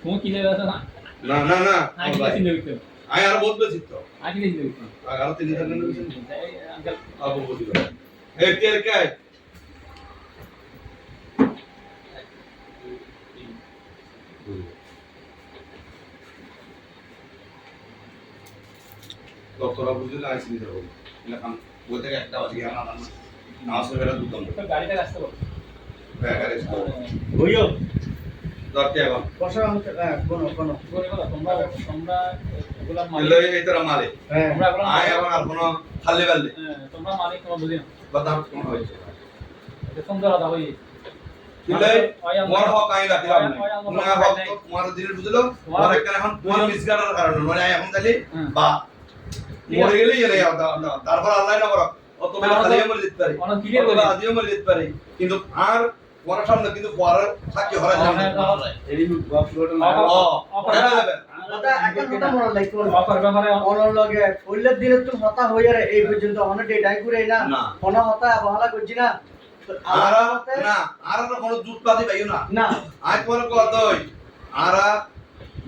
তুমি কিনে বেছো না না না না আই কিনে চিন্তা করতে আই আর বহুত বেশি তো আই কিনে চিন্তা করতে আর 3000 টাকা বেশি আঙ্কেল আবু বুঝিবা এই তেল কে ডক্টর আবু বুঝলে আইসি দিতে হবে এলাকাম বলতে একটা বাজে আমার না আসলে বেলা দুটো তো গাড়িটা আসতে বল হ্যাঁ গাড়ি হইও দরতে এখন বসা কোন বলে বলো তোমরা এগুলা এলো মালিক এই তোরা মালে হ্যাঁ তোমরা এগুলা আয় এখন আর কোনো খালি বেললে তোমরা মালিক তোমরা বুঝি না কথা কোন হয়েছে সুন্দর কথা হই দিলে মোর হক আই রাখলাম না হক তো তোমার দিলে বুঝলো তোমার একটা এখন তোমার মিসগাড়ার কারণে মানে এখন জানি বা মরে গেলেই এর তারপর আল্লাহ না বড় অত বড় খালিয়ে মরে যেতে পারে অনেক ক্লিয়ার করে আজিও মরে যেতে পারে কিন্তু আর পড়ার সামনে কিন্তু পড়ার থাকি হরা যাবে এই বক্স লোড না কথা একটা কথা মনে লাগতো অফার ব্যাপারে অনর লগে ফুলের দিনে তো হতা হইয়া রে এই পর্যন্ত অনেক ডেটাই করে না কোন হতা বহালা করছি না আরা না আরা কোনো দুধ পাতি পাইও না না আজ পরে কতই আরা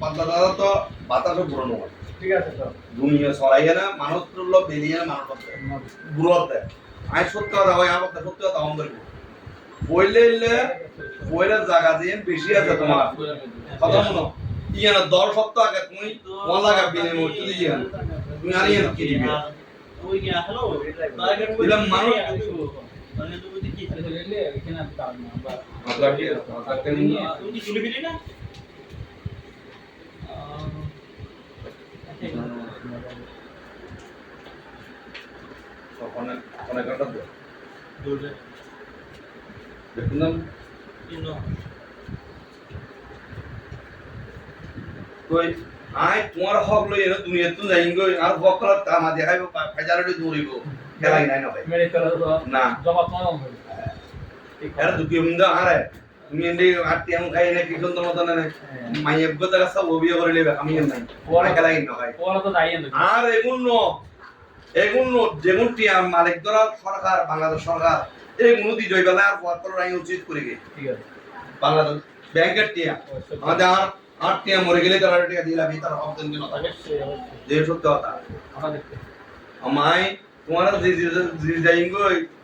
বাতাদারা তো বাতাসও পুরনো হয় ঠিক আছে তো দুনিয়া ছড়াইয়া না মানুষ তুললো বেরিয়ে মানুষ বুড়ত দেয় আজ সত্য কথা হয় আমার সত্য কথা আমাদের বইলে জায়গা দিয়ে বেশি আছে তোমার কথা শোনো ইয়ে না 10 সপ্তাহ আগে তুমি কোন লাগা বিনে মরতে দিয়ে তুমি আর ইয়ে কি দিবে ওই কি হ্যালো দিলাম মানুষ মানে তুমি কি রেলে এখানে কাজ না বা আপনার কি আপনার তুমি কি চলে গেলি না ওখানে অনেক ঘন্টা দৌড়ে দেখুন কিনো কই আই তোমার হক লই এর দুনিয়া তো যাইঙ্গো আর হক করা তা মা দেখাইবো ফাজারে দৌড়িবো খেলাই নাই না ভাই মেডিকেল না জবাব তোমার হবে এর দুকি মুন্ডা আরে তুমি এন্ডি আটি আম খাই না কি সুন্দর মত না মাইয়েব গদা সব ওবিয়ে করে নেবে আমি নাই ওরা খেলাই না ভাই ওরা তো যাইয়েন আর এগুন যেগুন টিয়া মালিক ধরা সরকার বাংলাদেশ সরকার এগুন দি জয় বেলা আর পত্র রাই উচিত করে গে ঠিক আছে বাংলাদেশ ব্যাংকের টিয়া আমাদের আর টিয়া মরে গেলে তারা টিয়া দিলাম তার হক দেন না যে সত্য কথা আমরা দেখতে আমায় তোমার যে যাইঙ্গো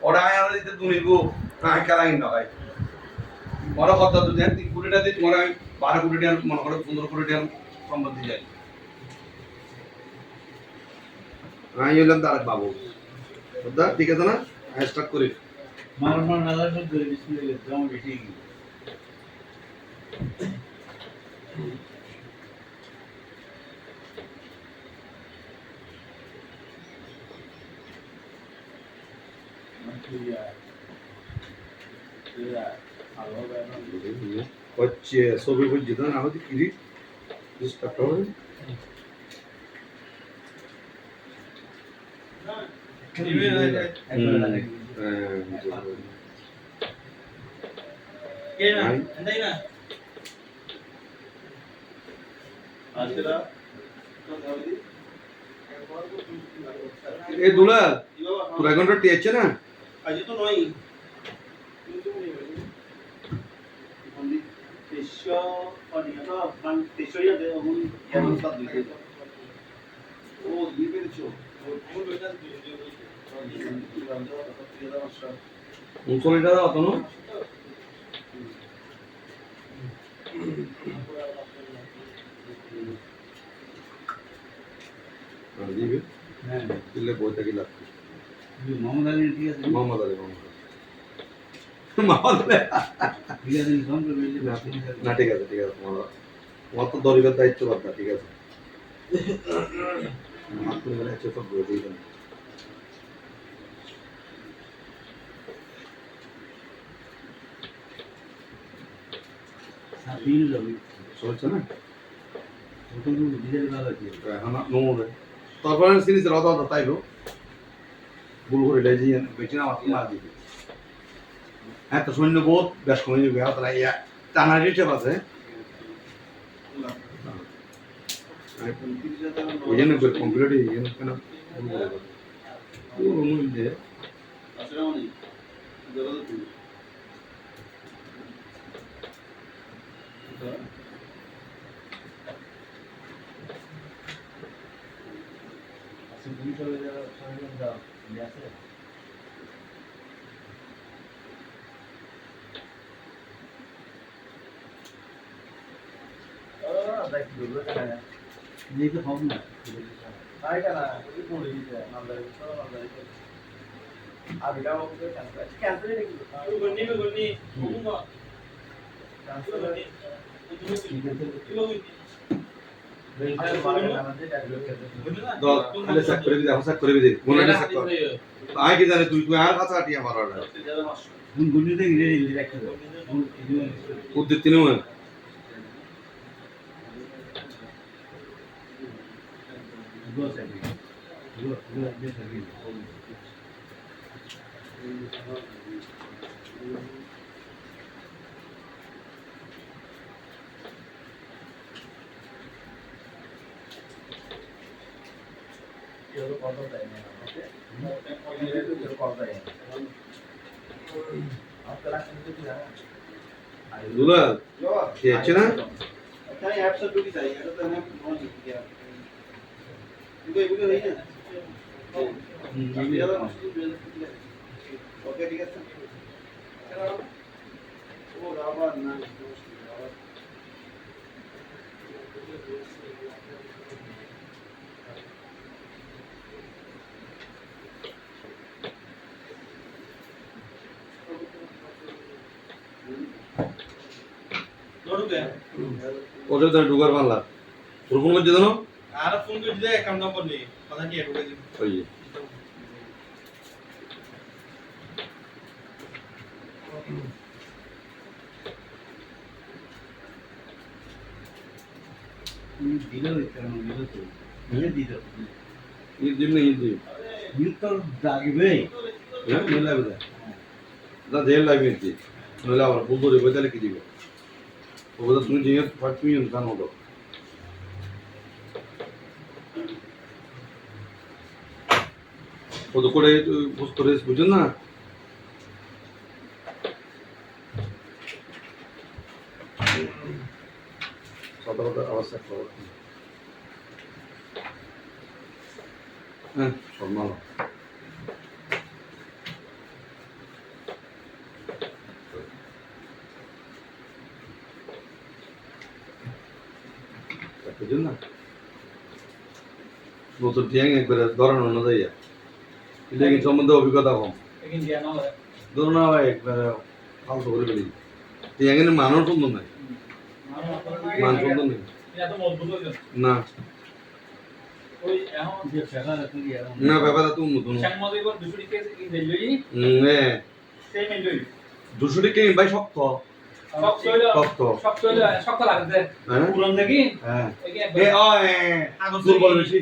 ওরা আয় দিতে দুনিগো না খেলাই না ভাই বড় কথা তো দেন 3 কোটি টাকা দিয়ে তোমার 12 কোটি টাকা মনে করো 15 কোটি টাকা সম্পত্তি যায় আমি হলাম তারেক বাবু বুঝলা ঠিক আছে না স্টার্ট করি মারমান নালা সব ধরে বিসমিল্লাহ জাম বেশি হচ্ছে ছবি বুঝছি তো না হচ্ছে কি স্টার্ট হবে কে না এন্দাই না আসলা এ দুলা তোর একাউন্টটা টিয়েছে না আজ তো নয় ও দিয়ে পেরেছো উনচল্লিশ টাকা অত না দিবে হ্যাঁ দিলে বইটা কি লাগবে মোহাম্মদ আলী ঠিক আছে মোহাম্মদ আলী মোহাম্মদ আলী ঠিক আছে কম করে না ঠিক আছে তোমার তো দরিবের দায়িত্ব বাদ ঠিক আছে মাত্র গেলে চেক করে দিবেন সাবিল যাবে চলছে না ওটা তো ডিজাইন ভালো আছে এখন নোংরে তারপরে সিরিজ রাদা তাইবো ভুল করে লেজি বেচে না মাত্র মার দিবে হ্যাঁ তো সৈন্য বহুত বেশ কমে যাবে তারা ইয়া টানা দিতে পারছে ওই জন্য কমপ্লিট হয়ে গেল কেন ভুল করে আসসালামু আলাইকুম খালি চেক করে দিই, চেক করে দিই। মনে না চেক কর। আয় কি জানে তুই আর কাছে আটিয়া মারার। উদ্দিত তিনু। দুলাল কি আছে না? এখানে অ্যাপস আর ঢুকি যাই, এটা তো এখানে নয় কি আর। কিন্তু এগুলো নেই না। ওকে ঠিক আছে। ও রাবার না। ওটা তো ঢুকার পারলা। তোর ফোন করছে জানো? আর ফোন করে দিলে অ্যাকাউন্ট নাম্বার নেই, কথা কি ঢুকে দিই। ওই ঈদ দিন না ঈদ দিন। হ্যাঁ মেল লাগবে না জেল লাগবে কি নইলে আবার ভুল করে বইতালে কি দিবে ওটা তুমি দিয়ে ফাট তুমি জানো তো ও তো করে পোস্ট করে বুঝছেন না সাধারণত অবস্থা খবর হ্যাঁ সব ভালো বুঝুন না নতুন টিয়াং একবারে ধরানো না যাইয়া এটা কি সম্বন্ধে অভিজ্ঞতা কম ধরো না ভাই একবারে ফালতু করে ফেলি টিয়াং এর মানও সুন্দর নাই মান সুন্দর নেই না না ব্যাপারটা তো উন্নত না 200 টাকা ভাই শক্ত শক্ত লাগছে পুরন দেখি হ্যাঁ এ ও দুর্বল বেশি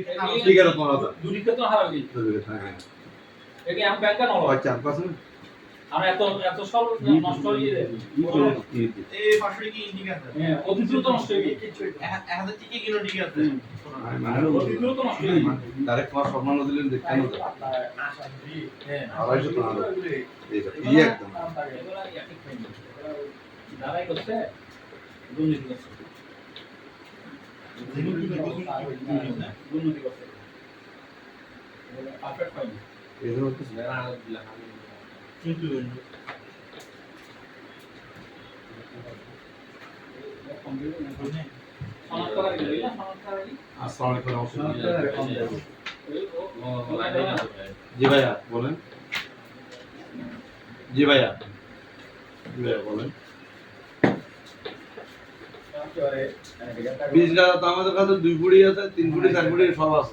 ঠিক আছে তোমার কথা দুরিকে তো হারাবি হ্যাঁ একে আম ব্যাংকা নলো আচ্ছা পাছেন আমরা এত সব নষ্ট হয়ে যায় এই 500 কি ইন্ডিকেটর হ্যাঁ অতি দ্রুত নষ্ট হয়ে যায় 1000 টিকে কিলো ইন্ডিকেটর অতি দ্রুত নষ্ট হয়ে যায় ডাইরেক্ট তোমার সম্মান দিলেন দেখতে না আশা করি হ্যাঁ 250 টাকা ঠিক আছে এই একদম দাঁড়াই করছে দুর্নীতি করছে দুর্নীতি করছে পারফেক্ট পাইনি এই জন্য তো কিন্তু আসসালামু আলাইকুম জি ভাইয়া বলেন জি ভাইয়া বলেন বীজ গাছ তো আমাদের কাছে 2 ফুটি আছে 3 ফুটি 4 ফুটি সব আছে